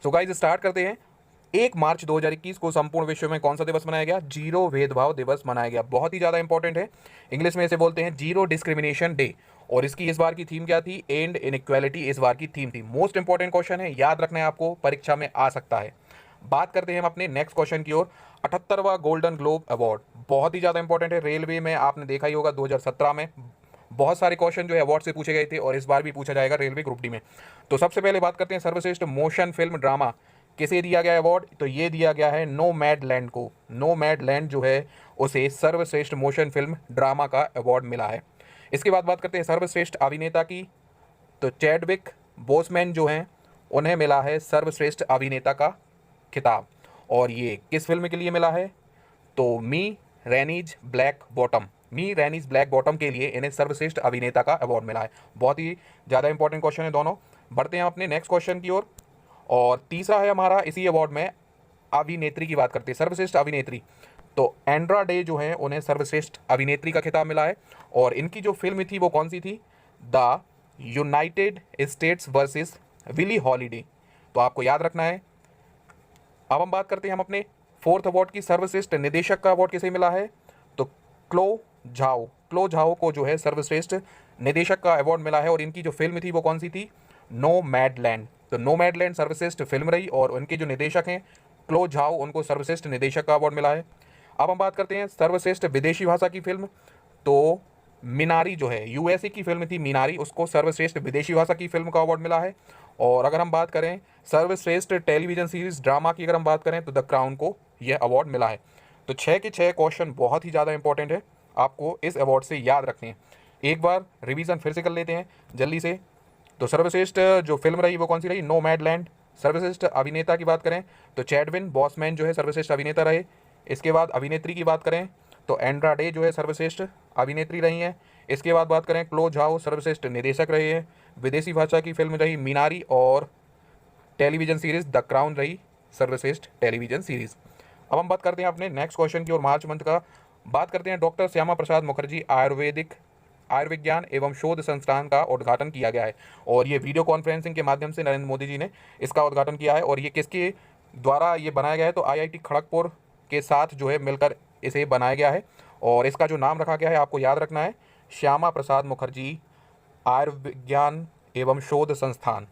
So guys start करते हैं। 1 मार्च 2021 को संपूर्ण विश्व में कौन सा दिवस मनाया गया? जीरो भेदभाव दिवस मनाया गया। बहुत ही ज़्यादा इंपॉर्टेंट है। इंग्लिश में इसे बोलते हैं जीरो डिस्क्रिमिनेशन डे। और इसकी इस बार की थीम क्या थी? एंड इनइक्वालिटी इस बार की थीम थी। मोस्ट इंपॉर्टेंट क्वेश्चन है, याद रखना है, आपको परीक्षा में आ सकता है। बात करते हैं हम अपने नेक्स्ट क्वेश्चन की ओर। 78वां गोल्डन ग्लोब अवार्ड बहुत ही ज़्यादा इंपॉर्टेंट है। रेलवे में आपने देखा ही होगा 2017 में बहुत सारे क्वेश्चन जो है अवार्ड से पूछे गए थे और इस बार भी पूछा जाएगा रेलवे ग्रुप डी में। तो सबसे पहले बात करते हैं सर्वश्रेष्ठ मोशन फिल्म ड्रामा किसे दिया गया अवार्ड? तो ये दिया गया है नोमैडलैंड को। नोमैडलैंड जो है उसे सर्वश्रेष्ठ मोशन फिल्म ड्रामा का अवार्ड मिला है। इसके बाद बात करते हैं सर्वश्रेष्ठ अभिनेता की। तो चैडविक बोसमैन जो हैं उन्हें मिला है सर्वश्रेष्ठ अभिनेता का खिताब। और ये किस फिल्म के लिए मिला है? तो मी रैनीज ब्लैक बॉटम के लिए इन्हें सर्वश्रेष्ठ अभिनेता का अवार्ड मिला है। बहुत ही ज़्यादा इंपॉर्टेंट क्वेश्चन है दोनों। बढ़ते हैं अपने नेक्स्ट क्वेश्चन की ओर। और तीसरा है हमारा इसी अवार्ड में अभिनेत्री की बात करते हैं, सर्वश्रेष्ठ अभिनेत्री। तो एंड्रा डे जो है उन्हें सर्वश्रेष्ठ अभिनेत्री का खिताब मिला है। और इनकी जो फिल्म थी वो कौन सी थी? The United States versus Willie Holiday. तो आपको याद रखना है। अब हम बात करते हैं हम अपने फोर्थ अवार्ड की। सर्वश्रेष्ठ निदेशक का अवार्ड किसे मिला है? तो क्लो झाओ को जो है सर्वश्रेष्ठ निदेशक का अवार्ड मिला है। और इनकी जो फिल्म थी वो कौन सी थी? नोमैडलैंड। तो नोमैडलैंड सर्वश्रेष्ठ फिल्म रही और उनके जो निदेशक हैं क्लो झाओ, उनको सर्वश्रेष्ठ निदेशक का अवार्ड मिला है। अब हम बात करते हैं सर्वश्रेष्ठ विदेशी भाषा की फिल्म। तो मिनारी जो है यूएसए की फिल्म थी मिनारी, उसको सर्वश्रेष्ठ विदेशी भाषा की फिल्म का अवार्ड मिला है। और अगर हम बात करें सर्वश्रेष्ठ टेलीविजन सीरीज ड्रामा की, अगर हम बात करें तो द क्राउन को यह अवार्ड मिला है। तो 6 के 6 क्वेश्चन बहुत ही ज़्यादा इंपॉर्टेंट है, आपको इस अवार्ड से याद रखने हैं। एक बार रिवीजन फिर से कर लेते हैं जल्दी से। तो सर्वश्रेष्ठ जो फिल्म रही वो कौन सी रही? नोमैडलैंड। सर्वश्रेष्ठ अभिनेता की बात करें तो चैडविन बॉसमैन जो है सर्वश्रेष्ठ अभिनेता रहे। इसके बाद अभिनेत्री की बात करें तो एंड्रा डे जो है सर्वश्रेष्ठ अभिनेत्री रही हैं। इसके बाद बात करें क्लो झाओ सर्वश्रेष्ठ निदेशक रहे हैं। विदेशी भाषा की फिल्म रही मीनारी और टेलीविजन सीरीज द क्राउन रही सर्वश्रेष्ठ टेलीविजन सीरीज। अब हम बात करते हैं अपने नेक्स्ट क्वेश्चन की और मार्च मंथ का। बात करते हैं डॉक्टर श्यामा प्रसाद मुखर्जी आयुर्विज्ञान एवं शोध संस्थान का उद्घाटन किया गया है। और ये वीडियो कॉन्फ्रेंसिंग के माध्यम से नरेंद्र मोदी जी ने इसका उद्घाटन किया है। और ये किसके द्वारा ये बनाया गया है? तो आईआईटी खड़गपुर के साथ जो है मिलकर इसे बनाया गया है। और इसका जो नाम रखा गया है आपको याद रखना है, श्यामा प्रसाद मुखर्जी आयुर्विज्ञान एवं शोध संस्थान।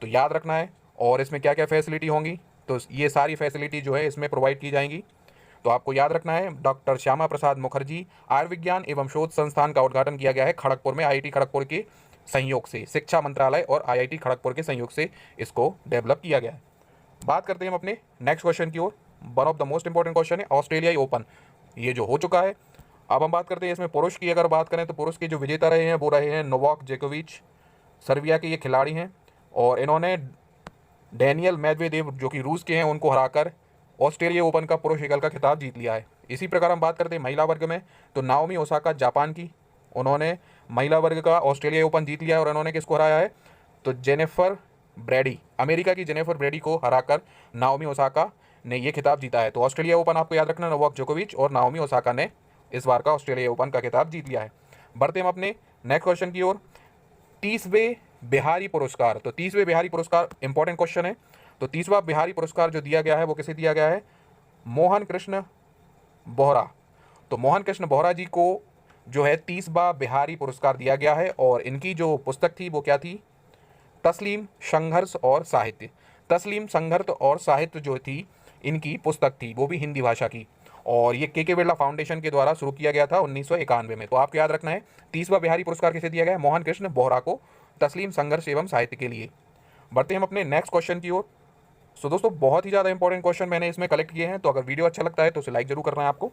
तो याद रखना है। और इसमें क्या क्या फैसिलिटी होंगी? तो ये सारी फैसिलिटी जो है इसमें प्रोवाइड की जाएंगी। तो आपको याद रखना है डॉक्टर श्यामा प्रसाद मुखर्जी आयुर्विज्ञान एवं शोध संस्थान का उद्घाटन किया गया है खड़गपुर में, आईआईटी खड़गपुर के सहयोग से, शिक्षा मंत्रालय और आईआईटी खड़गपुर के सहयोग से इसको डेवलप किया गया है। बात करते हैं हम अपने नेक्स्ट क्वेश्चन की ओर। One of the most important question है ऑस्ट्रेलियाई ओपन, ये जो हो चुका है। अब हम बात करते हैं इसमें पुरुष की। अगर बात करें तो पुरुष के जो विजेता रहे हैं वो रहे हैं नोवाक जोकोविच, सर्बिया के ये खिलाड़ी हैं। और इन्होंने डैनियल मेदवेदेव जो कि रूस के हैं उनको हराकर ऑस्ट्रेलिया ओपन का पुरुष एकल का खिताब जीत लिया है। इसी प्रकार हम बात करते हैं महिला वर्ग में तो नाओमी ओसाका जापान की, उन्होंने महिला वर्ग का ऑस्ट्रेलिया ओपन जीत लिया है। और उन्होंने किसको हराया है? तो जेनिफर ब्रैडी, अमेरिका की जेनिफर ब्रैडी को हराकर नाओमी ओसाका ने ये खिताब जीता है। तो ऑस्ट्रेलिया ओपन आपको याद रखना, नोवाक जोकोविच और नाओमी ओसाका ने इस बार का ऑस्ट्रेलिया ओपन का खिताब जीत लिया है। बढ़ते हम अपने नेक्स्ट क्वेश्चन की ओर। 30वें बिहारी पुरस्कार। तो 30वें बिहारी पुरस्कार इंपॉर्टेंट क्वेश्चन है। तो 30वां बिहारी पुरस्कार जो दिया गया है वो किसे दिया गया है? मोहन कृष्ण बोहरा। तो मोहन कृष्ण बोहरा जी को जो है 30वां बिहारी पुरस्कार दिया गया है। और इनकी जो पुस्तक थी वो क्या थी? तस्लीम संघर्ष और साहित्य। तस्लीम संघर्ष और साहित्य जो थी इनकी पुस्तक थी, वो भी हिंदी भाषा की। और ये के बिरला फाउंडेशन के द्वारा शुरू किया गया था 1991 में। तो आपको याद रखना है 30वां बिहारी पुरस्कार किसे दिया गया है? मोहन कृष्ण बोहरा को, तस्लीम संघर्ष एवं साहित्य के लिए। बढ़ते हैं हम अपने नेक्स्ट क्वेश्चन की ओर। सो दोस्तों बहुत ही ज़्यादा इंपॉर्टेंट क्वेश्चन मैंने इसमें कलेक्ट किए हैं। तो अगर वीडियो अच्छा लगता है तो उसे लाइक जरूर करना है आपको।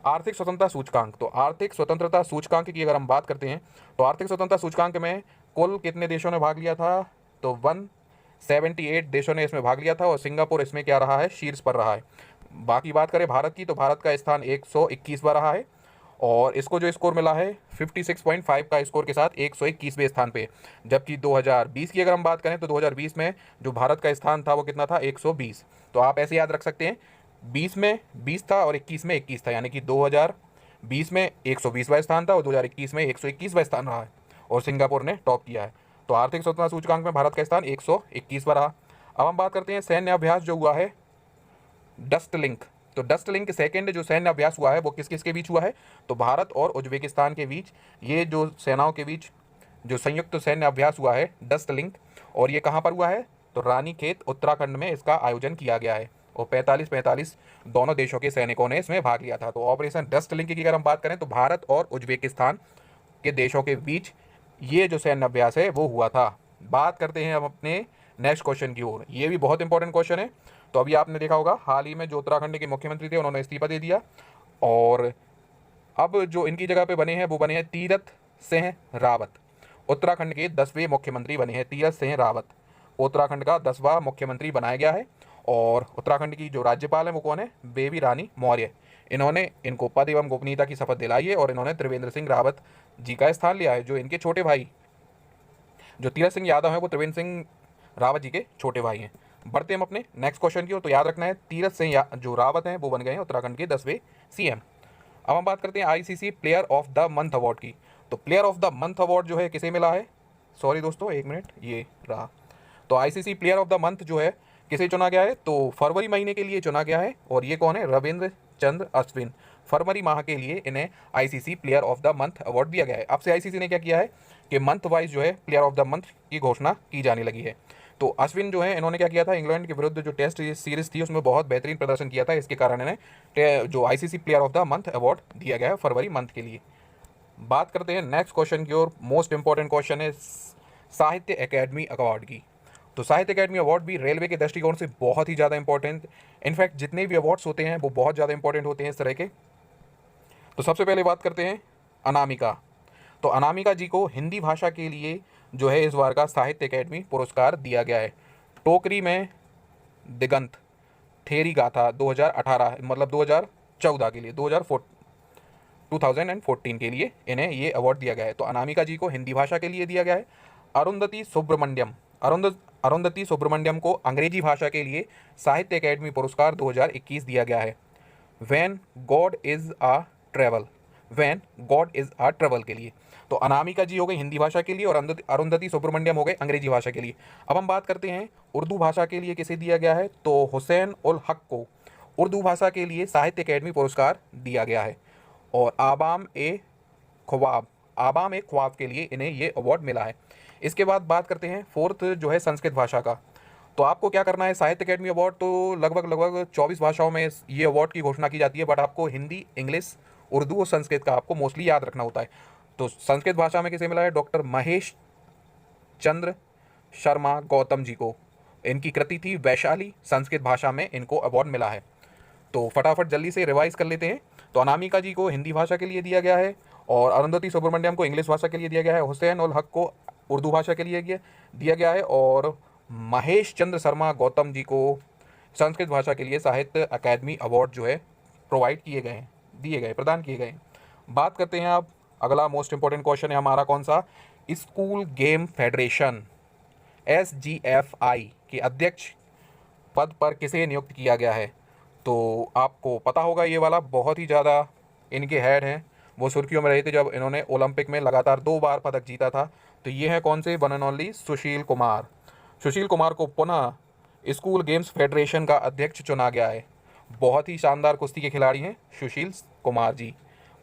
आर्थिक स्वतंत्रता सूचकांक। तो आर्थिक स्वतंत्रता सूचकांक की अगर हम बात करते हैं तो आर्थिक स्वतंत्रता सूचकांक में कुल कितने देशों ने भाग लिया था? तो 178 देशों ने इसमें भाग लिया था। और सिंगापुर इसमें क्या रहा है? शीर्ष पर रहा है। बाकी बात करें भारत की तो भारत का स्थान 121वां रहा है। और इसको जो स्कोर मिला है 56.5 का स्कोर के साथ 121वें स्थान पे। जबकि 2020 की अगर हम बात करें तो 2020 में जो भारत का स्थान था वो कितना था? 120। तो आप ऐसे याद रख सकते हैं 20 में 20 था और 21 में 21 था, यानी कि 2020 में 120वां स्थान था और 2021 में 121वां स्थान रहा है। और सिंगापुर ने टॉप किया है। तो आर्थिक स्वतंत्रता सूचकांक में भारत का स्थान 121वां रहा। अब हम बात करते हैं सैन्य अभ्यास जो हुआ है डस्ट लिंक। तो डस्ट लिंक सेकेंड जो सैन्य अभ्यास हुआ है वो किस किस के बीच हुआ है? तो भारत और उज्बेकिस्तान के बीच, ये जो सेनाओं के बीच जो संयुक्त सैन्य अभ्यास हुआ है डस्ट लिंक, और ये कहाँ पर हुआ है? तो रानीखेत उत्तराखंड में इसका आयोजन किया गया है और 45-45 दोनों देशों के सैनिकों ने इसमें भाग लिया था। तो ऑपरेशन डस्ट लिंक की अगर हम बात करें तो भारत और उज्बेकिस्तान के देशों के बीच ये जो सैन्य अभ्यास है वो हुआ था। बात करते हैं अब अपने नेक्स्ट क्वेश्चन की ओर। ये भी बहुत इंपॉर्टेंट क्वेश्चन है। तो अभी आपने देखा होगा हाल ही में जो उत्तराखंड के मुख्यमंत्री थे उन्होंने इस्तीफा दे दिया, और अब जो इनकी जगह पे बने हैं वो बने हैं तीरथ सिंह रावत। उत्तराखंड के 10वें मुख्यमंत्री बने हैं तीरथ सिंह रावत। उत्तराखंड का 10वां मुख्यमंत्री बनाया गया है। और उत्तराखंड की जो राज्यपाल है वो कौन है? बेबी रानी मौर्य। इन्होंने इनको पद एवं गोपनीयता की शपथ दिलाई है और इन्होंने त्रिवेंद्र सिंह रावत जी का स्थान लिया है। जो इनके छोटे भाई जो तीरथ सिंह यादव हैं वो त्रिवेंद्र सिंह रावत जी के छोटे भाई हैं। बढ़ते हम अपने नेक्स्ट क्वेश्चन की ओर। तो याद रखना है तीरथ सिंह जो रावत हैं वो बन गए हैं उत्तराखंड के 10वें सीएम। अब हम बात करते हैं ICC player of the month award की। तो player of the month award जो है किसे मिला है? सॉरी दोस्तों, एक मिनट, ये रहा। तो ICC player of the month जो है किसे चुना गया है? तो फरवरी महीने के लिए चुना गया है, और ये कौन है? रविंद्र चंद्र अश्विन। फरवरी माह के लिए इन्हें ICC player of the month award दिया गया है। अब से आईसीसी ने क्या किया है कि मंथ वाइज जो है प्लेयर ऑफ द मंथ की घोषणा की जाने लगी है। तो अश्विन जो है इन्होंने क्या किया था? इंग्लैंड के विरुद्ध जो टेस्ट सीरीज थी उसमें बहुत बेहतरीन प्रदर्शन किया था, इसके कारण इन्हें जो ICC player of the month award दिया गया है फरवरी मंथ के लिए। बात करते हैं नेक्स्ट क्वेश्चन की ओर। मोस्ट इंपॉर्टेंट क्वेश्चन है साहित्य अकेडमी अवार्ड की। तो साहित्य अकेडमी अवार्ड भी रेलवे के दृष्टिकोण से बहुत ही ज़्यादा इंपॉर्टेंट, इनफैक्ट जितने भी अवार्ड्स होते हैं वो बहुत ज़्यादा इंपॉर्टेंट होते हैं इस तरह के। तो सबसे पहले बात करते हैं अनामिका। तो अनामिका जी को हिंदी भाषा के लिए जो है इस बार का साहित्य अकेडमी पुरस्कार दिया गया है। टोकरी में दिगंत थेरी गाथा 2018 मतलब 2014 के लिए 2014 के लिए इन्हें ये अवार्ड दिया गया है। तो अनामिका जी को हिंदी भाषा के लिए दिया गया है। अरुंधति सुब्रमण्यम को अंग्रेजी भाषा के लिए साहित्य अकेडमी पुरस्कार 2021 दिया गया है। When God is a travel के लिए। तो अनामिका जी हो गई हिंदी भाषा के लिए और अरुंधति सुब्रमण्यम हो गए अंग्रेजी भाषा के लिए। अब हम बात करते हैं उर्दू भाषा के लिए किसे दिया गया है? तो हुसैन उल हक को उर्दू भाषा के लिए साहित्य अकेडमी पुरस्कार दिया गया है। और आबाम ए ख्वाब के लिए इन्हें ये अवार्ड मिला है। इसके बाद बात करते हैं फोर्थ जो है संस्कृत भाषा का। तो आपको क्या करना है? साहित्य अकेडमी अवार्ड तो लगभग 24 भाषाओं में ये अवार्ड की घोषणा की जाती है, बट आपको हिंदी, इंग्लिश, उर्दू और संस्कृत का आपको मोस्टली याद रखना होता है। तो संस्कृत भाषा में किसे मिला है? डॉक्टर महेश चंद्र शर्मा गौतम जी को। इनकी कृति थी वैशाली, संस्कृत भाषा में इनको अवार्ड मिला है। तो फटाफट जल्दी से रिवाइज कर लेते हैं। तो अनामिका जी को हिंदी भाषा के लिए दिया गया है, और अरुंधति सुब्रमण्यम को इंग्लिश भाषा के लिए दिया गया है, हुसैन उल हक को उर्दू भाषा के लिए दिया गया है, और महेश चंद्र शर्मा गौतम जी को संस्कृत भाषा के लिए साहित्य अकादमी अवार्ड जो है प्रदान किए गए हैं। बात करते हैं अब अगला मोस्ट इंपॉर्टेंट क्वेश्चन है हमारा कौन सा? स्कूल गेम फेडरेशन SGFI के अध्यक्ष पद पर किसे नियुक्त किया गया है? तो आपको पता होगा ये वाला बहुत ही ज़्यादा इनके हेड हैं, वो सुर्खियों में रहे थे जब इन्होंने ओलंपिक में लगातार 2 बार पदक जीता था। तो ये है कौन से? One and only Sushil Kumar. Sushil Kumar को पुनः स्कूल गेम्स फेडरेशन का अध्यक्ष चुना गया है। बहुत ही शानदार कुश्ती के खिलाड़ी हैं सुशील कुमार जी।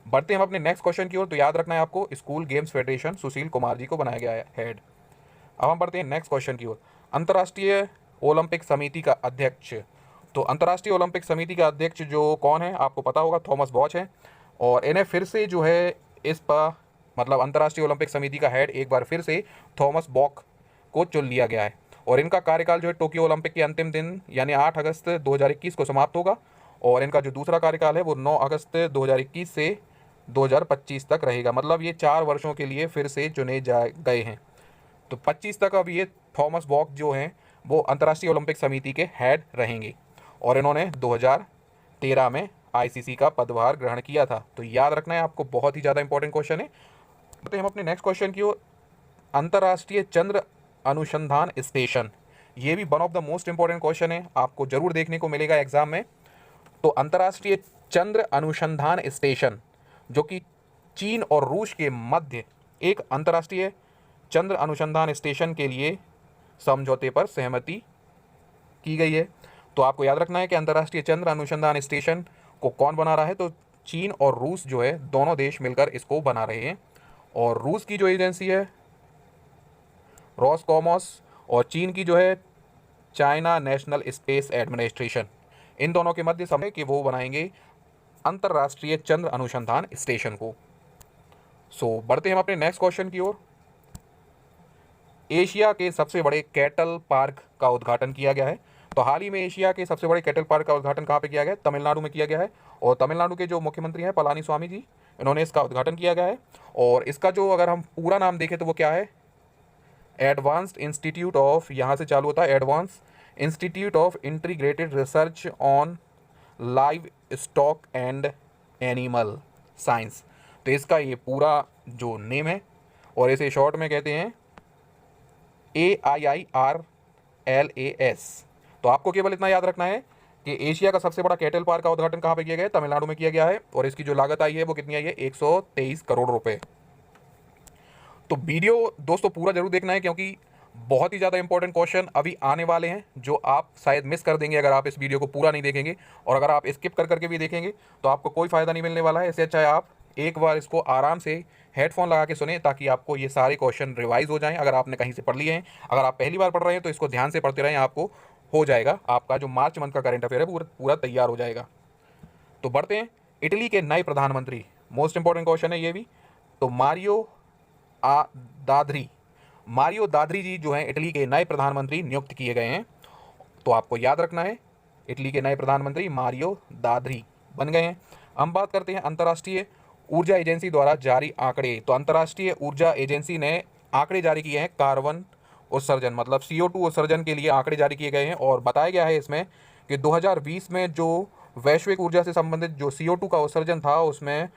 बढ़ते हैं हम अपने नेक्स्ट क्वेश्चन की ओर। तो याद रखना है आपको school games federation Sushil Kumar ji को बनाया गया है हेड। अब हम बढ़ते हैं नेक्स्ट क्वेश्चन की ओर। अंतर्राष्ट्रीय ओलंपिक समिति का अध्यक्ष। तो अंतर्राष्ट्रीय ओलंपिक समिति का अध्यक्ष जो कौन है आपको पता होगा, थॉमस बॉच है। और इन्हें फिर से जो है इस पर मतलब अंतर्राष्ट्रीय ओलंपिक समिति का हेड एक बार फिर से थॉमस बॉक को चुन लिया गया है। और इनका कार्यकाल जो है टोक्यो ओलंपिक के अंतिम दिन यानी 8 अगस्त 2021 को समाप्त होगा। और इनका जो दूसरा कार्यकाल है वो 9 अगस्त 2021 से 2025 तक रहेगा। मतलब ये 4 वर्षों के लिए फिर से चुने गए हैं। तो 25 तक अब ये थॉमस बॉक जो हैं वो अंतर्राष्ट्रीय ओलंपिक समिति के हेड रहेंगे। और इन्होंने 2013 में आईसीसी का पदभार ग्रहण किया था। तो याद रखना है आपको, बहुत ही ज़्यादा इंपॉर्टेंट क्वेश्चन है। तो हम अपने नेक्स्ट क्वेश्चन की ओर। अंतर्राष्ट्रीय चंद्र अनुसंधान स्टेशन, ये भी one of the most important question है, आपको जरूर देखने को मिलेगा एग्जाम में। तो अंतर्राष्ट्रीय चंद्र अनुसंधान स्टेशन जो कि चीन और रूस के मध्य एक अंतर्राष्ट्रीय चंद्र अनुसंधान स्टेशन के लिए समझौते पर सहमति की गई है। तो आपको याद रखना है कि अंतर्राष्ट्रीय चंद्र अनुसंधान स्टेशन को कौन बना रहा है, तो चीन और रूस जो है दोनों देश मिलकर इसको बना रहे हैं। और रूस की जो एजेंसी है रॉसकॉमॉस, और चीन की जो है चाइना नेशनल स्पेस एडमिनिस्ट्रेशन, इन दोनों के मध्य समय कि वो बनाएंगे अंतर्राष्ट्रीय चंद्र अनुसंधान स्टेशन को। बढ़ते हैं हम अपने नेक्स्ट क्वेश्चन की ओर। एशिया के सबसे बड़े कैटल पार्क का उद्घाटन किया गया है। तो हाल ही में एशिया के सबसे बड़े कैटल पार्क का उद्घाटन कहाँ पे किया गया है? तमिलनाडु में किया गया है। और तमिलनाडु के जो मुख्यमंत्री हैं पलानी स्वामी जी, इन्होंने इसका उद्घाटन किया गया है। और इसका जो अगर हम पूरा नाम देखें तो वो क्या है? एडवांस्ड इंस्टीट्यूट ऑफ, यहाँ से चालू होता है, advance institute of integrated research on live stock and animal science. तो इसका ये पूरा जो नेम है, और इसे शॉर्ट में कहते हैं AIIRLAS। तो आपको केवल इतना याद रखना है कि एशिया का सबसे बड़ा कैटल पार्क का उद्घाटन कहाँ पे किया गया है? तमिलनाडु में किया गया है। और इसकी जो लागत आई है वो कितनी आई है? 123 करोड़ रुपए। तो वीडियो दोस्तों पूरा जरूर देखना है, क्योंकि बहुत ही ज़्यादा इंपॉर्टेंट क्वेश्चन अभी आने वाले हैं जो आप शायद मिस कर देंगे अगर आप इस वीडियो को पूरा नहीं देखेंगे। और अगर आप स्किप कर करके भी देखेंगे तो आपको कोई फ़ायदा नहीं मिलने वाला है। इससे अच्छा है आप एक बार इसको आराम से हेडफोन लगा के सुने, ताकि आपको ये सारे क्वेश्चन रिवाइज हो जाएं। अगर आपने कहीं से पढ़ लिए हैं, अगर आप पहली बार पढ़ रहे हैं तो इसको ध्यान से पढ़ते रहें, आपको हो जाएगा, आपका जो मार्च मंथ का करंट अफेयर है पूरा पूरा तैयार हो जाएगा। तो बढ़ते हैं, इटली के नए प्रधानमंत्री, मोस्ट इंपॉर्टेंट क्वेश्चन है ये भी। तो मारियो दाद्री जी जो हैं इटली के नए प्रधानमंत्री नियुक्त किए गए हैं। तो आपको याद रखना है, इटली के नए प्रधानमंत्री मारियो दाद्री बन गए हैं। हम बात करते हैं अंतर्राष्ट्रीय ऊर्जा एजेंसी द्वारा जारी आंकड़े। तो अंतर्राष्ट्रीय ऊर्जा एजेंसी ने आंकड़े जारी किए हैं कार्बन उत्सर्जन, मतलब CO2 उत्सर्जन के लिए आंकड़े जारी किए गए हैं। और बताया गया है इसमें कि 2020 में जो वैश्विक ऊर्जा से संबंधित जो CO2 का उत्सर्जन था उसमें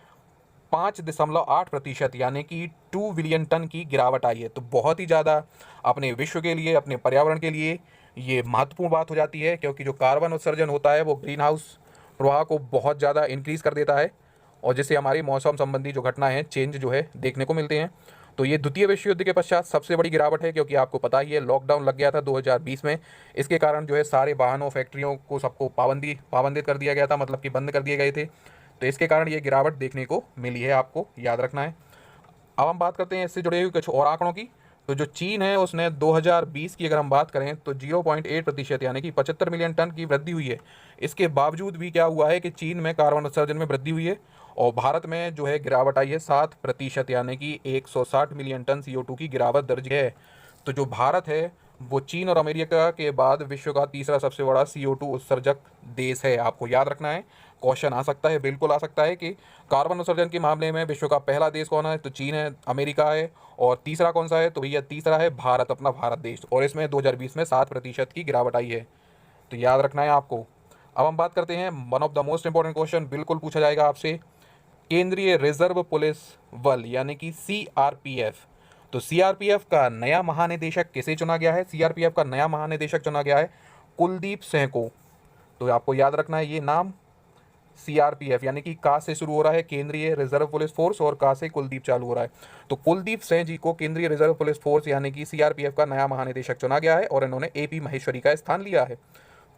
5.8% यानी कि 2 बिलियन टन की गिरावट आई है। तो बहुत ही ज़्यादा अपने विश्व के लिए, अपने पर्यावरण के लिए ये महत्वपूर्ण बात हो जाती है, क्योंकि जो कार्बन उत्सर्जन होता है वो ग्रीन हाउस प्रवाह को बहुत ज़्यादा इंक्रीज़ कर देता है, और जिससे हमारी मौसम संबंधी जो घटना है, चेंज जो है देखने को मिलते हैं। तो ये द्वितीय विश्व युद्ध के पश्चात सबसे बड़ी गिरावट है, क्योंकि आपको पता ही है लॉकडाउन लग गया था 2020 में। इसके कारण जो है सारे वाहनों, फैक्ट्रियों को सबको पाबंदित कर दिया गया था, मतलब कि बंद कर दिए गए थे। तो इसके कारण ये गिरावट देखने को मिली है, आपको याद रखना है। अब हम बात करते हैं इससे जुड़े हुए कुछ और आंकड़ों की। तो जो चीन है उसने 2020 की अगर हम बात करें तो 0.8% यानी कि 75 मिलियन टन की वृद्धि हुई है। इसके बावजूद भी क्या हुआ है कि चीन में कार्बन उत्सर्जन में वृद्धि हुई है, और भारत में जो है गिरावट आई है 7% यानी कि 160 मिलियन टन CO2 की गिरावट दर्ज है। तो जो भारत है वो चीन और अमेरिका के बाद विश्व का तीसरा सबसे बड़ा CO2 उत्सर्जक देश है। आपको याद रखना है, क्वेश्चन आ सकता है, बिल्कुल आ सकता है कि कार्बन उत्सर्जन के मामले में विश्व का पहला देश कौन है? तो चीन है, अमेरिका है, और तीसरा कौन सा है? तो भैया तीसरा है भारत, अपना भारत देश। और इसमें 2020 में 7% की गिरावट आई है। तो याद रखना है आपको। अब हम बात करते हैं one of the most important question, बिल्कुल पूछा जाएगा आपसे, केंद्रीय रिजर्व पुलिस बल यानी कि CRPF। तो CRPF का नया महानिदेशक किसे चुना गया है? CRPF का नया महानिदेशक चुना गया है कुलदीप सिंह को। तो आपको याद रखना है ये नाम, CRPF यानी कि का से शुरू हो रहा है, केंद्रीय रिजर्व पुलिस फोर्स, और का से कुलदीप चालू हो रहा है। तो कुलदीप सिंह जी को केंद्रीय रिजर्व पुलिस फोर्स यानी कि CRPF का नया महानिदेशक चुना गया है, और इन्होंने AP महेश्वरी का स्थान लिया है।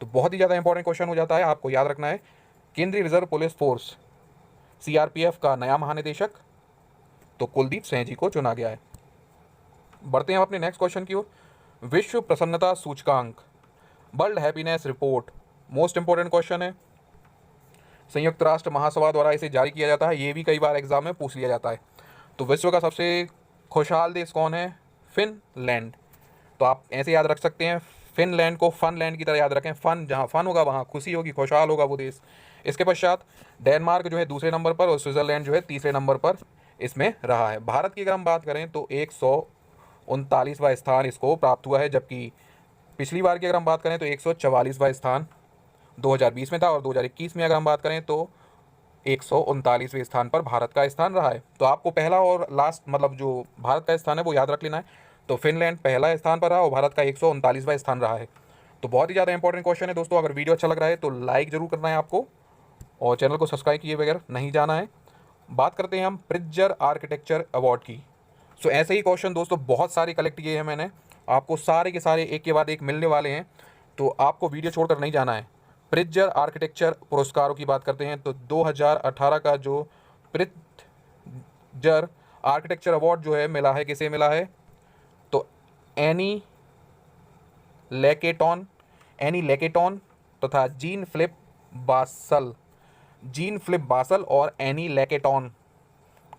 तो बहुत ही ज़्यादा इंपॉर्टेंट क्वेश्चन हो जाता है, आपको याद रखना है, केंद्रीय रिजर्व पुलिस फोर्स CRPF का नया महानिदेशक तो कुलदीप सिंह जी को चुना गया है। बढ़ते हैं अपने नेक्स्ट क्वेश्चन की ओर। विश्व प्रसन्नता सूचकांक, world happiness report, most important question है। संयुक्त राष्ट्र महासभा द्वारा इसे जारी किया जाता है, ये भी कई बार एग्जाम में पूछ लिया जाता है। तो विश्व का सबसे खुशहाल देश कौन है? फिनलैंड। तो आप ऐसे याद रख सकते हैं, फिनलैंड को फनलैंड की तरह याद रखें। फन, जहाँ फन होगा वहाँ खुशी होगी, खुशहाल होगा वो देश। इसके पश्चात डेनमार्क जो है दूसरे नंबर पर, और स्विट्जरलैंड जो है तीसरे नंबर पर इसमें रहा है। भारत की अगर हम बात करें तो 139वां स्थान इसको प्राप्त हुआ है, जबकि पिछली बार की अगर हम बात करें तो 144वां स्थान 2020 में था, और 2021 में अगर हम बात करें तो 139वें स्थान पर भारत का स्थान रहा है। तो आपको पहला और लास्ट, मतलब जो भारत का स्थान है वो याद रख लेना है। तो फिनलैंड पहला स्थान पर रहा, और भारत का 139वां स्थान रहा है। तो बहुत ही ज़्यादा इंपॉर्टेंट क्वेश्चन है दोस्तों। अगर वीडियो अच्छा लग रहा है तो लाइक जरूर करना है आपको, और चैनल को सब्सक्राइब किए बगैर नहीं जाना है। बात करते हैं हम प्रिट्जर आर्किटेक्चर अवार्ड की। सो ऐसे ही क्वेश्चन दोस्तों बहुत सारे कलेक्ट किए हैं मैंने, आपको सारे के सारे एक के बाद एक मिलने वाले हैं। तो आपको वीडियो छोड़कर नहीं जाना है। प्रिट्जर आर्किटेक्चर पुरस्कारों की बात करते हैं तो 2018 का जो प्रिट्जर आर्किटेक्चर अवार्ड जो है मिला है, किसे मिला है? तो एनी लेकेटॉन तथा जीन फिलिप बासल और एनी लेकेटॉन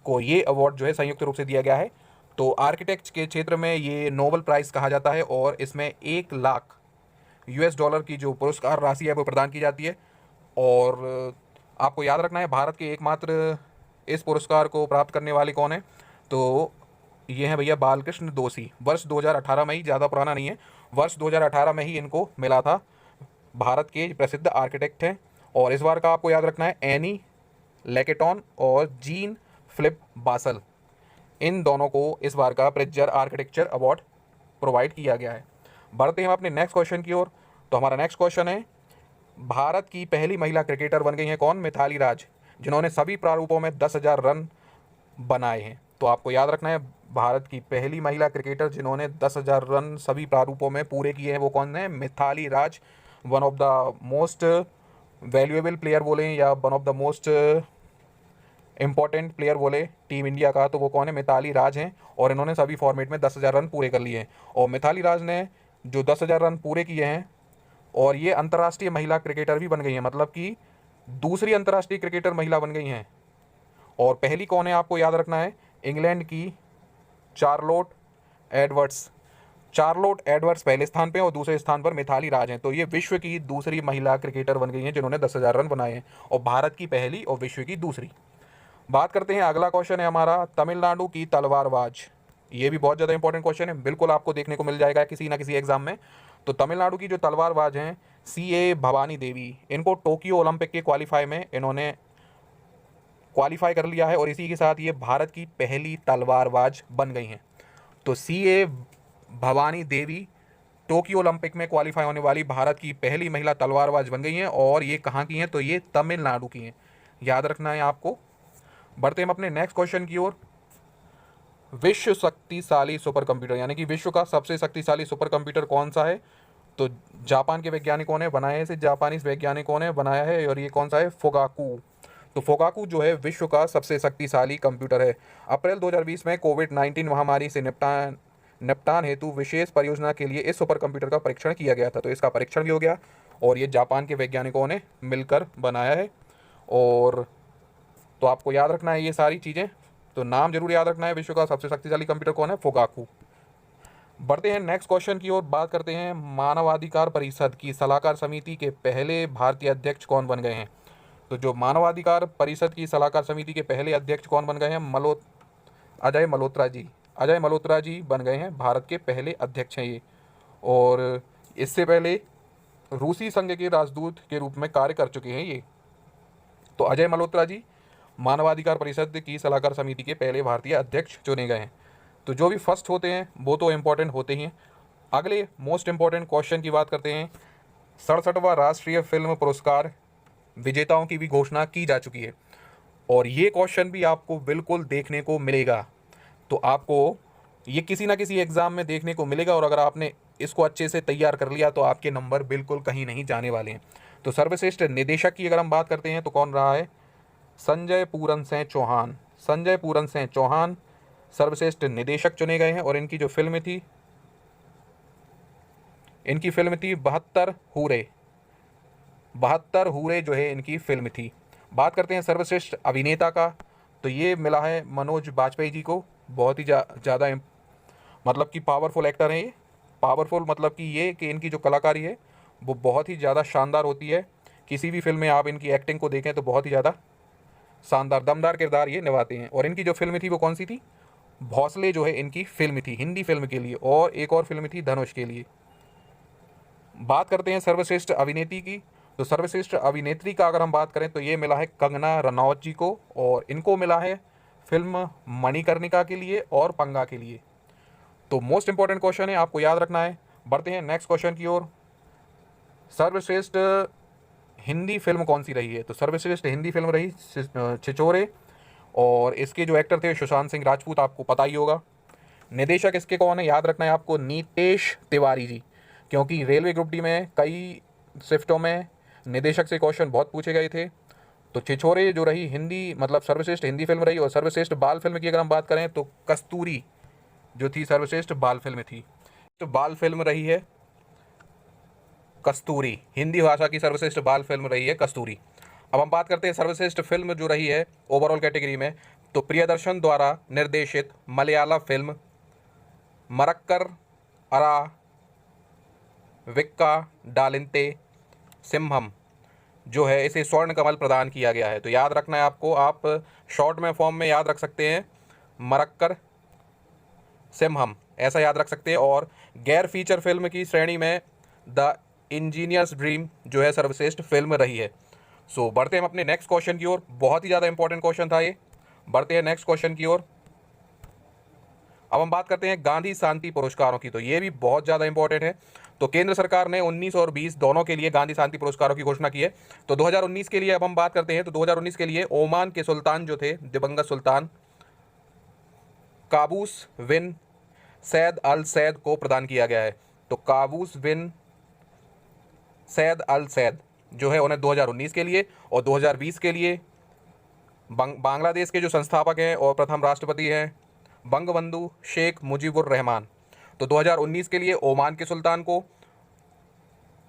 को ये अवार्ड जो है संयुक्त रूप से दिया गया है। तो आर्किटेक्ट के क्षेत्र में ये नोबेल प्राइज़ कहा जाता है और इसमें $1,00,000 की जो पुरस्कार राशि है वो प्रदान की जाती है। और आपको याद रखना है भारत के एकमात्र इस पुरस्कार को प्राप्त करने वाले कौन है? तो ये हैं भैया बालकृष्ण दोषी। वर्ष 2018 में ही, ज़्यादा पुराना नहीं है, वर्ष 2018 में ही इनको मिला था। भारत के प्रसिद्ध आर्किटेक्ट हैं। और इस बार का आपको याद रखना है एनी लेकेटॉन और जीन फिलिप बासल, इन दोनों को इस बार का प्रिट्जर आर्किटेक्चर अवार्ड प्रोवाइड किया गया है। बढ़ते हैं हम अपने नेक्स्ट क्वेश्चन की ओर। तो हमारा नेक्स्ट क्वेश्चन है, भारत की पहली महिला क्रिकेटर बन गई हैं कौन? मिताली राज, जिन्होंने सभी प्रारूपों में 10,000 रन बनाए हैं। तो आपको याद रखना है भारत की पहली महिला क्रिकेटर जिन्होंने 10,000 रन सभी प्रारूपों में पूरे किए हैं वो कौन है? Mitali Raj. One of the most valuable player बोले या one of the most important player बोले टीम इंडिया का, तो वो कौन है? मिताली राज हैं। और इन्होंने सभी फॉर्मेट में 10,000 रन पूरे कर लिए हैं। और मिताली राज ने जो 10,000 रन पूरे किए हैं, और ये अंतर्राष्ट्रीय महिला क्रिकेटर भी बन गई हैं, मतलब कि दूसरी अंतर्राष्ट्रीय क्रिकेटर महिला बन गई हैं। और पहली कौन है आपको याद रखना है? इंग्लैंड की चार्लोट एडवर्ड्स पहले स्थान पे और दूसरे स्थान पर मिताली राज हैं। तो ये विश्व की दूसरी महिला क्रिकेटर बन गई हैं जिन्होंने 10,000 रन बनाए हैं, और भारत की पहली और विश्व की दूसरी। बात करते हैं, अगला क्वेश्चन है हमारा तमिलनाडु की तलवारबाज। ये भी बहुत ज़्यादा इंपॉर्टेंट क्वेश्चन है, बिल्कुल आपको देखने को मिल जाएगा किसी ना किसी एग्जाम में। तो तमिलनाडु की जो तलवारबाज हैं CA भवानी देवी, इनको टोक्यो ओलंपिक के क्वालिफाई में इन्होंने क्वालिफाई कर लिया है, और इसी के साथ ये भारत की पहली तलवारबाज बन गई हैं। तो CA Bhavani Devi Tokyo Olympic में क्वालिफाई होने वाली भारत की पहली महिला तलवारबाज बन गई हैं, और ये कहाँ की हैं? तो ये तमिलनाडु की हैं, याद रखना है आपको। बढ़ते हैं हम अपने नेक्स्ट क्वेश्चन की ओर। विश्व शक्तिशाली सुपर कंप्यूटर, यानी कि विश्व का सबसे शक्तिशाली सुपर कंप्यूटर कौन सा है? तो जापान के वैज्ञानिकों ने बनाया है इसे, जापानीज वैज्ञानिकों ने बनाया है, और ये कौन सा है? फोगाकू। तो फोगाकू जो है विश्व का सबसे शक्तिशाली कंप्यूटर है। अप्रैल 2020 में कोविड-19 महामारी से निपटान हेतु विशेष परियोजना के लिए इस सुपर कंप्यूटर का परीक्षण किया गया था। तो इसका परीक्षण भी हो गया, और ये जापान के वैज्ञानिकों ने मिलकर बनाया है। और तो आपको याद रखना है ये सारी चीज़ें, तो नाम जरूर याद रखना है, विश्व का सबसे शक्तिशाली कंप्यूटर कौन है? फोगाकू। बढ़ते हैं नेक्स्ट क्वेश्चन की ओर। बात करते हैं, मानवाधिकार परिषद की सलाहकार समिति के पहले भारतीय अध्यक्ष कौन बन गए हैं? तो जो मानवाधिकार परिषद की सलाहकार समिति के पहले अध्यक्ष कौन बन गए हैं? अजय मल्होत्रा जी बन गए हैं, भारत के पहले अध्यक्ष हैं ये। और इससे पहले रूसी संघ के राजदूत के रूप में कार्य कर चुके हैं ये। तो अजय मल्होत्रा जी मानवाधिकार परिषद की सलाहकार समिति के पहले भारतीय अध्यक्ष चुने गए हैं। तो जो भी फर्स्ट होते हैं वो तो इम्पोर्टेंट होते ही हैं। अगले मोस्ट इम्पोर्टेंट क्वेश्चन की बात करते हैं। 67वां राष्ट्रीय फिल्म पुरस्कार विजेताओं की भी घोषणा की जा चुकी है, और ये क्वेश्चन भी आपको बिल्कुल देखने को मिलेगा। तो आपको ये किसी ना किसी एग्ज़ाम में देखने को मिलेगा, और अगर आपने इसको अच्छे से तैयार कर लिया तो आपके नंबर बिल्कुल कहीं नहीं जाने वाले हैं। तो सर्वश्रेष्ठ निदेशक की अगर हम बात करते हैं तो कौन रहा है? संजय पूरन सिंह चौहान सर्वश्रेष्ठ निदेशक चुने गए हैं। और इनकी जो फिल्म थी, इनकी फिल्म थी 72 हूरे जो है इनकी फिल्म थी। बात करते हैं सर्वश्रेष्ठ अभिनेता का, तो ये मिला है मनोज बाजपेयी जी को। बहुत ही ज़्यादा मतलब कि पावरफुल एक्टर हैं ये। पावरफुल मतलब कि ये कि इनकी जो कलाकारी है वो बहुत ही ज़्यादा शानदार होती है। किसी भी फिल्म में आप इनकी एक्टिंग को देखें तो बहुत ही ज़्यादा शानदार दमदार किरदार ये निभाते हैं। और इनकी जो फिल्म थी वो कौन सी थी? भोसले जो है इनकी फिल्म थी, हिंदी फिल्म के लिए, और एक और फिल्म थी धनुष के लिए। बात करते हैं सर्वश्रेष्ठ अभिनेत्री की, तो सर्वश्रेष्ठ अभिनेत्री का अगर हम बात करें तो ये मिला है कंगना रनौत जी को, और इनको मिला है फिल्म मणिकर्णिका के लिए और पंगा के लिए। तो मोस्ट इंपॉर्टेंट क्वेश्चन है, आपको याद रखना है। बढ़ते हैं नेक्स्ट क्वेश्चन की ओर। सर्वश्रेष्ठ हिंदी फिल्म कौन सी रही है? तो सर्वश्रेष्ठ हिंदी फिल्म रही छिछोरे, और इसके जो एक्टर थे सुशांत सिंह राजपूत, आपको पता ही होगा। निदेशक इसके कौन है? याद रखना है आपको, नीतेश तिवारी जी। क्योंकि रेलवे ग्रुप डी में कई शिफ्टों में निदेशक से क्वेश्चन बहुत पूछे गए थे। तो छिछोरे जो रही हिंदी, मतलब सर्वश्रेष्ठ हिंदी फिल्म रही। और सर्वश्रेष्ठ बाल फिल्म की अगर हम बात करें तो कस्तूरी जो थी सर्वश्रेष्ठ बाल फिल्म थी। तो बाल फिल्म रही है कस्तूरी, हिंदी भाषा की सर्वश्रेष्ठ बाल फिल्म रही है कस्तूरी। अब हम बात करते हैं सर्वश्रेष्ठ फिल्म जो रही है ओवरऑल कैटेगरी में, तो प्रियदर्शन द्वारा निर्देशित मलयालम फिल्म मरक्कर अरा विक्का डालिंते सिम्हम जो है, इसे स्वर्ण कमल प्रदान किया गया है। तो याद रखना है आपको, आप शॉर्ट में फॉर्म में याद रख सकते हैं मरक्कर सिम्हम, ऐसा याद रख सकते हैं। और गैर फीचर फिल्म की श्रेणी में द इंजीनियर्स ड्रीम जो है सर्वश्रेष्ठ फिल्म रही है। सो बढ़ते हैं हम अपने नेक्स्ट क्वेश्चन की ओर। बहुत ही ज़्यादा इंपॉर्टेंट क्वेश्चन था ये। बढ़ते हैं नेक्स्ट क्वेश्चन की ओर। अब हम बात करते हैं गांधी शांति पुरस्कारों की। तो ये भी बहुत ज़्यादा इंपॉर्टेंट है। तो केंद्र सरकार ने 19 और 20 दोनों के लिए गांधी शांति पुरस्कारों की घोषणा की है। तो 2019 के लिए अब हम बात करते हैं, तो 2019 के लिए ओमान के सुल्तान जो थे, दिवंगत सुल्तान काबूस बिन सैद अल सैद को प्रदान किया गया है। तो काबूस बिन सैद अल सैद जो है उन्हें 2019 के लिए, और 2020 के लिए बांग्लादेश के जो संस्थापक हैं और प्रथम राष्ट्रपति हैं बंगबंधु शेख मुजीबुर रहमान। तो 2019 के लिए ओमान के सुल्तान को,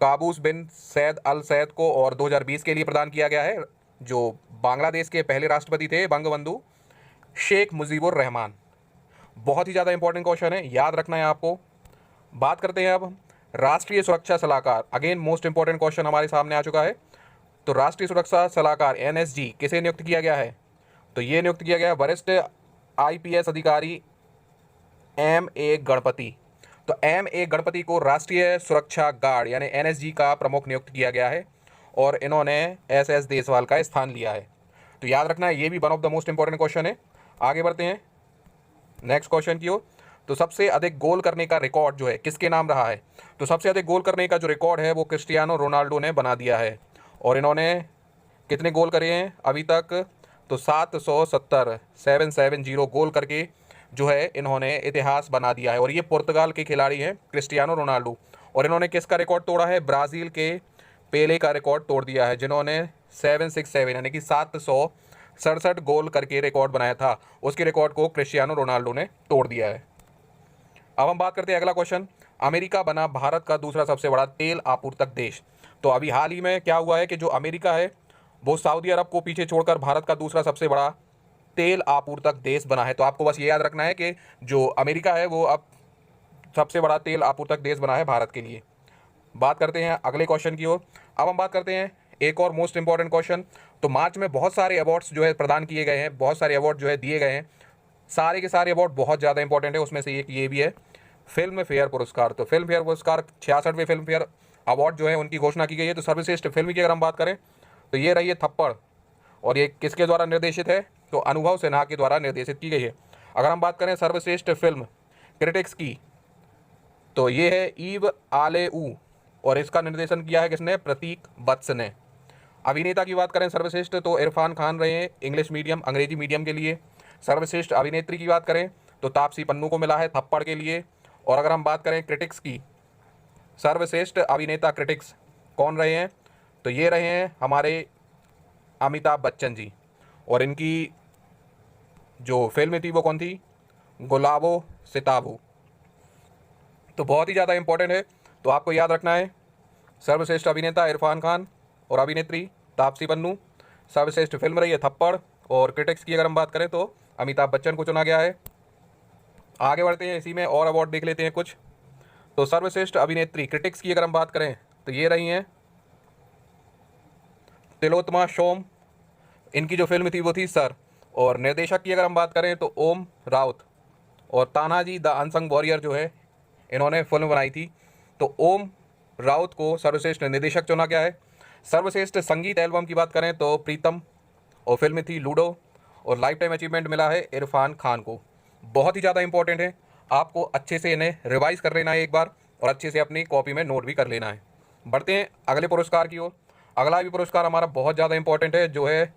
काबूस बिन सैद अल सैद को, और 2020 के लिए प्रदान किया गया है जो बांग्लादेश के पहले राष्ट्रपति थे बंगबंधु शेख मुजीबुर रहमान। बहुत ही ज़्यादा इंपॉर्टेंट क्वेश्चन है, याद रखना है आपको। बात करते हैं अब राष्ट्रीय सुरक्षा सलाहकार। अगेन मोस्ट इंपॉर्टेंट क्वेश्चन हमारे सामने आ चुका है। तो राष्ट्रीय सुरक्षा सलाहकार NSG किसे नियुक्त किया गया है? तो ये नियुक्त किया गया है वरिष्ठ IPS अधिकारी M.A. गणपति। तो M.A. गणपति को राष्ट्रीय सुरक्षा गार्ड यानी NSG का प्रमुख नियुक्त किया गया है, और इन्होंने SS देसवाल का स्थान लिया है। तो याद रखना है, ये भी one of the most important question है। आगे बढ़ते हैं नेक्स्ट क्वेश्चन की ओर। तो सबसे अधिक गोल करने का रिकॉर्ड जो है किसके नाम रहा है? तो सबसे अधिक गोल करने का जो रिकॉर्ड है वो क्रिस्टियानो रोनाल्डो ने बना दिया है। और इन्होंने कितने गोल करे हैं अभी तक? तो 770 गोल करके जो है इन्होंने इतिहास बना दिया है। और ये पुर्तगाल के खिलाड़ी हैं क्रिस्टियानो रोनाल्डो। और इन्होंने किसका रिकॉर्ड तोड़ा है? ब्राज़ील के पेले का रिकॉर्ड तोड़ दिया है, जिन्होंने 767 यानी कि 767 गोल करके रिकॉर्ड बनाया था। उसके रिकॉर्ड को क्रिस्टियानो रोनाल्डो ने तोड़ दिया है। अब हम बात करते हैं अगला क्वेश्चन। अमेरिका बना भारत का दूसरा सबसे बड़ा तेल आपूर्तक देश। तो अभी हाल ही में क्या हुआ है कि जो अमेरिका है वो सऊदी अरब को पीछे छोड़कर भारत का दूसरा सबसे बड़ा तेल आपूर्तक देश बना है। तो आपको बस ये याद रखना है कि जो अमेरिका है वो अब सबसे बड़ा तेल आपूर्तक देश बना है भारत के लिए। बात करते हैं अगले क्वेश्चन की ओर। अब हम बात करते हैं एक और मोस्ट इंपॉर्टेंट क्वेश्चन। तो मार्च में बहुत सारे अवार्ड्स जो है प्रदान किए गए हैं, बहुत सारे अवार्ड जो है दिए गए हैं। सारे के सारे अवार्ड बहुत ज़्यादा इंपॉर्टेंट है। उसमें से एक ये भी है फिल्म फेयर पुरस्कार। तो फिल्म फेयर पुरस्कार 66वें फिल्म फेयर अवार्ड जो है उनकी घोषणा की गई है। तो सर्वश्रेष्ठ फिल्म की अगर हम बात करें तो ये रही है थप्पड़, और ये किसके द्वारा निर्देशित है? तो अनुभव सिन्हा के द्वारा निर्देशित की गई है। अगर हम बात करें सर्वश्रेष्ठ फिल्म क्रिटिक्स की, तो ये है ईव आलेऊ, और इसका निर्देशन किया है किसने? प्रतीक वत्स ने। अभिनेता की बात करें सर्वश्रेष्ठ, तो इरफान खान रहे हैं इंग्लिश मीडियम अंग्रेजी मीडियम के लिए। सर्वश्रेष्ठ अभिनेत्री की बात करें तो तापसी पन्नू को मिला है थप्पड़ के लिए। और अगर हम बात करें क्रिटिक्स की, सर्वश्रेष्ठ अभिनेता क्रिटिक्स कौन रहे हैं? तो ये रहे हैं हमारे अमिताभ बच्चन जी। और इनकी जो फिल्म थी वो कौन थी? गुलाबो सिताबू। तो बहुत ही ज़्यादा इंपॉर्टेंट है, तो आपको याद रखना है सर्वश्रेष्ठ अभिनेता इरफान खान और अभिनेत्री तापसी पन्नू। सर्वश्रेष्ठ फिल्म रही है थप्पड़, और क्रिटिक्स की अगर हम बात करें तो अमिताभ बच्चन को चुना गया है। आगे बढ़ते हैं, इसी में और अवार्ड देख लेते हैं कुछ। तो सर्वश्रेष्ठ अभिनेत्री क्रिटिक्स की अगर हम बात करें तो ये रही हैं तिलोत्तमा शोम, इनकी जो फिल्म थी वो थी सर। और निर्देशक की अगर हम बात करें तो ओम राउत, और तानाजी द अनसंग वॉरियर जो है इन्होंने फिल्म बनाई थी। तो ओम राउत को सर्वश्रेष्ठ निर्देशक चुना गया है। सर्वश्रेष्ठ संगीत एल्बम की बात करें तो प्रीतम, और फिल्म थी लूडो, और लाइफ टाइम अचीवमेंट मिला है इरफान खान को। बहुत ही ज़्यादा इंपॉर्टेंट है, आपको अच्छे से इन्हें रिवाइज कर लेना है एक बार, और अच्छे से अपनी कॉपी में नोट भी कर लेना है। बढ़ते हैं अगले पुरस्कार की ओर। अगला भी पुरस्कार हमारा बहुत ज़्यादा इंपॉर्टेंट है, जो है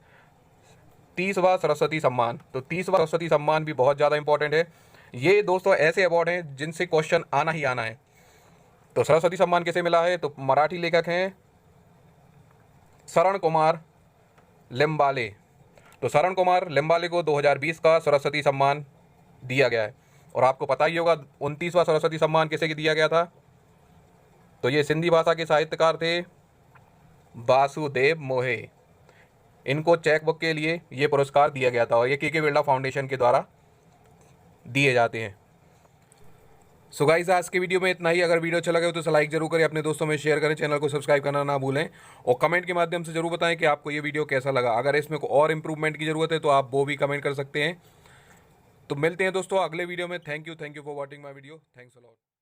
30वां सरस्वती सम्मान। तो 30वां सरस्वती सम्मान भी बहुत ज़्यादा इंपॉर्टेंट है। ये दोस्तों ऐसे अवार्ड हैं जिनसे क्वेश्चन आना ही आना है। तो सरस्वती सम्मान किसे मिला है? तो मराठी लेखक हैं शरण कुमार लिम्बाले। तो शरण कुमार लिम्बाले को 2020 का सरस्वती सम्मान दिया गया है। और आपको पता ही होगा 29वां सरस्वती सम्मान किसे दिया गया था? तो ये सिंधी भाषा के साहित्यकार थे वासुदेव मोहे। इनको चेकबुक के लिए ये पुरस्कार दिया गया था और ये के बिरला फाउंडेशन के द्वारा दिए जाते हैं। सो गाइस, आज के वीडियो में इतना ही। अगर वीडियो अच्छा लगे तो लाइक जरूर करें, अपने दोस्तों में शेयर करें, चैनल को सब्सक्राइब करना ना भूलें और कमेंट के माध्यम से जरूर बताएं कि आपको ये वीडियो कैसा लगा। अगर इसमें कोई और इंप्रूवमेंट की जरूरत है तो आप वो भी कमेंट कर सकते हैं। तो मिलते हैं दोस्तों अगले वीडियो में। Thank you for watching my video. Thanks a lot.